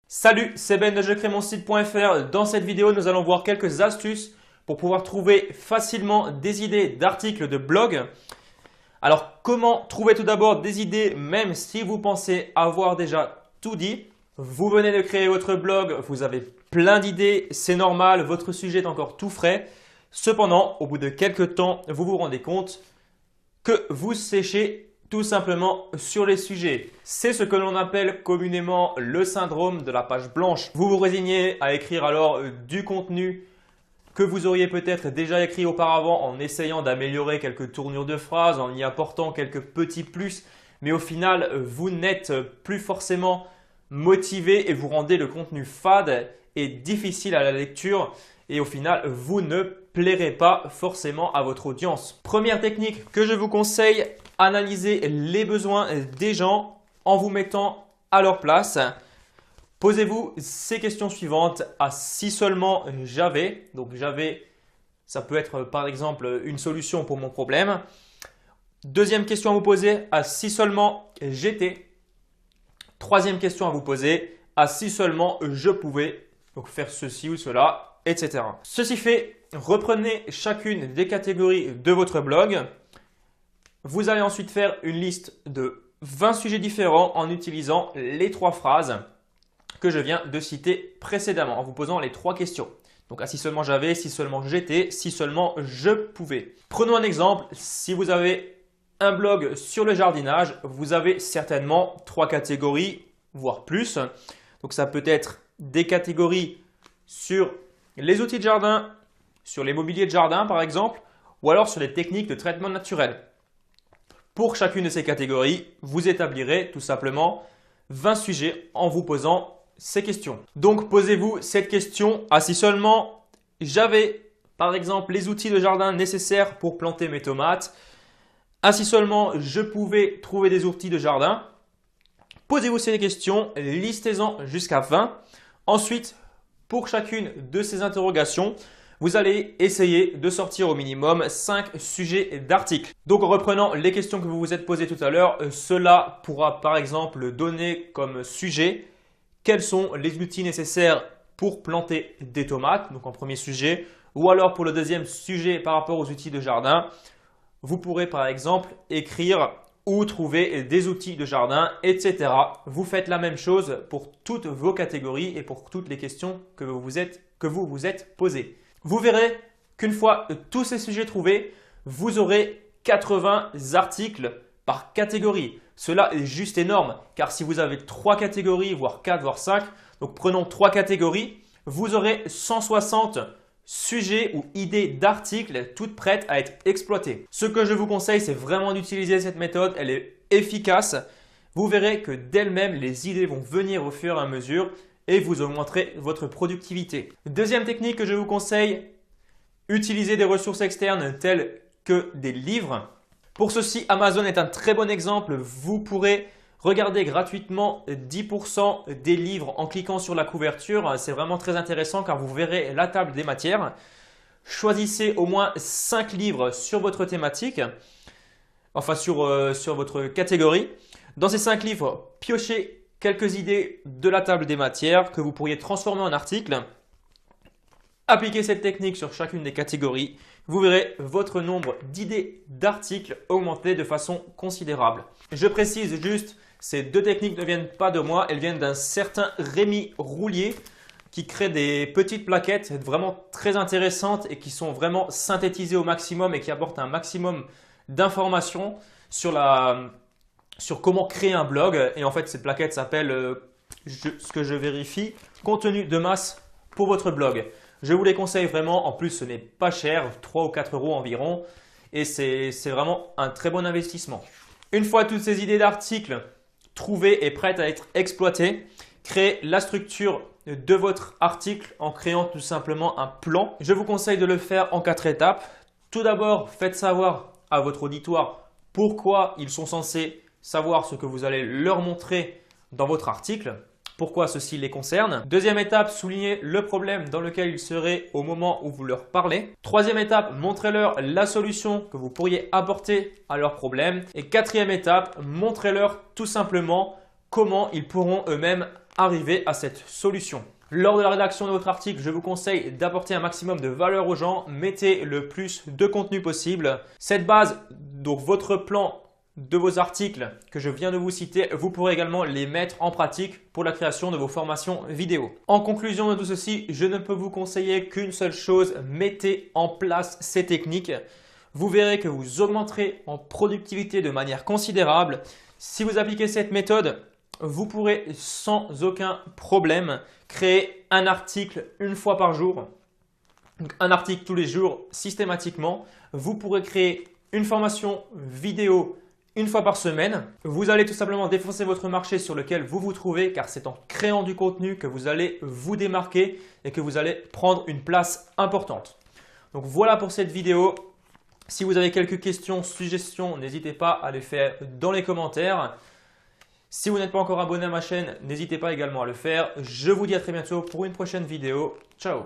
Salut, c'est Ben de jecrémonsite.fr. Dans cette vidéo, nous allons voir quelques astuces pour pouvoir trouver facilement des idées d'articles de blog. Alors, comment trouver tout d'abord des idées même si vous pensez avoir déjà tout dit? Vous venez de créer votre blog, vous avez plein d'idées, c'est normal, votre sujet est encore tout frais. Cependant, au bout de quelques temps, vous vous rendez compte que vous séchez tout simplement sur les sujets. C'est ce que l'on appelle communément le syndrome de la page blanche. Vous vous résignez à écrire alors du contenu que vous auriez peut-être déjà écrit auparavant en essayant d'améliorer quelques tournures de phrases, en y apportant quelques petits plus, mais au final, vous n'êtes plus forcément motivé et vous rendez le contenu fade et difficile à la lecture et au final, vous ne plairez pas forcément à votre audience. Première technique que je vous conseille, analysez les besoins des gens en vous mettant à leur place. Posez-vous ces questions suivantes. Ah, si seulement j'avais, donc j'avais, ça peut être par exemple une solution pour mon problème. Deuxième question à vous poser, ah, si seulement j'étais. Troisième question à vous poser, ah, si seulement je pouvais donc faire ceci ou cela, etc. Ceci fait, reprenez chacune des catégories de votre blog. Vous allez ensuite faire une liste de 20 sujets différents en utilisant les 3 phrases que je viens de citer précédemment en vous posant les 3 questions. Donc, ah, si seulement j'avais, si seulement j'étais, si seulement je pouvais. Prenons un exemple. Si vous avez un blog sur le jardinage, vous avez certainement 3 catégories, voire plus. Donc, ça peut être des catégories sur les outils de jardin, sur les mobiliers de jardin par exemple, ou alors sur les techniques de traitement naturel. Pour chacune de ces catégories, vous établirez tout simplement 20 sujets en vous posant ces questions. Donc, posez-vous cette question. Ah, si seulement j'avais, par exemple, les outils de jardin nécessaires pour planter mes tomates. Ah, si seulement je pouvais trouver des outils de jardin. Posez-vous ces questions, listez-en jusqu'à 20. Ensuite, pour chacune de ces interrogations, vous allez essayer de sortir au minimum 5 sujets d'articles. Donc en reprenant les questions que vous vous êtes posées tout à l'heure, cela pourra par exemple donner comme sujet quels sont les outils nécessaires pour planter des tomates, donc en premier sujet, ou alors pour le deuxième sujet par rapport aux outils de jardin, vous pourrez par exemple écrire où trouver des outils de jardin, etc. Vous faites la même chose pour toutes vos catégories et pour toutes les questions que vous vous êtes posées. Vous verrez qu'une fois tous ces sujets trouvés, vous aurez 80 articles par catégorie. Cela est juste énorme car si vous avez 3 catégories, voire 4, voire 5, donc prenons 3 catégories, vous aurez 160 sujets ou idées d'articles toutes prêtes à être exploitées. Ce que je vous conseille, c'est vraiment d'utiliser cette méthode. Elle est efficace. Vous verrez que d'elle-même, les idées vont venir au fur et à mesure et vous augmenterez votre productivité. Deuxième technique que je vous conseille, utilisez des ressources externes telles que des livres. Pour ceci, Amazon est un très bon exemple. Vous pourrez regarder gratuitement 10% des livres en cliquant sur la couverture. C'est vraiment très intéressant car vous verrez la table des matières. Choisissez au moins 5 livres sur votre thématique, enfin sur votre catégorie. Dans ces 5 livres, piochez quelques idées de la table des matières que vous pourriez transformer en articles. Appliquez cette technique sur chacune des catégories. Vous verrez votre nombre d'idées d'articles augmenter de façon considérable. Je précise juste, ces 2 techniques ne viennent pas de moi, elles viennent d'un certain Rémi Roulier qui crée des petites plaquettes vraiment très intéressantes et qui sont vraiment synthétisées au maximum et qui apportent un maximum d'informations sur comment créer un blog. Et en fait, cette plaquette s'appelle, ce que je vérifie, contenu de masse pour votre blog. Je vous les conseille vraiment. En plus, ce n'est pas cher, 3 ou 4 euros environ. Et c'est vraiment un très bon investissement. Une fois toutes ces idées d'articles trouvées et prêtes à être exploitées, créez la structure de votre article en créant tout simplement un plan. Je vous conseille de le faire en 4 étapes. Tout d'abord, faites savoir à votre auditoire pourquoi ils sont censés savoir ce que vous allez leur montrer dans votre article. Pourquoi ceci les concerne. Deuxième étape, soulignez le problème dans lequel ils seraient au moment où vous leur parlez. Troisième étape, montrez-leur la solution que vous pourriez apporter à leur problème. Et quatrième étape, montrez-leur tout simplement comment ils pourront eux-mêmes arriver à cette solution. Lors de la rédaction de votre article, je vous conseille d'apporter un maximum de valeur aux gens. Mettez le plus de contenu possible. Cette base, donc votre plan de vos articles que je viens de vous citer, vous pourrez également les mettre en pratique pour la création de vos formations vidéo. En conclusion de tout ceci, je ne peux vous conseiller qu'une seule chose, mettez en place ces techniques. Vous verrez que vous augmenterez en productivité de manière considérable. Si vous appliquez cette méthode, vous pourrez sans aucun problème créer un article une fois par jour. Donc, un article tous les jours systématiquement. Vous pourrez créer une formation vidéo une fois par semaine. Vous allez tout simplement défoncer votre marché sur lequel vous vous trouvez car c'est en créant du contenu que vous allez vous démarquer et que vous allez prendre une place importante. Donc voilà pour cette vidéo. Si vous avez quelques questions, suggestions, n'hésitez pas à les faire dans les commentaires. Si vous n'êtes pas encore abonné à ma chaîne, n'hésitez pas également à le faire. Je vous dis à très bientôt pour une prochaine vidéo. Ciao!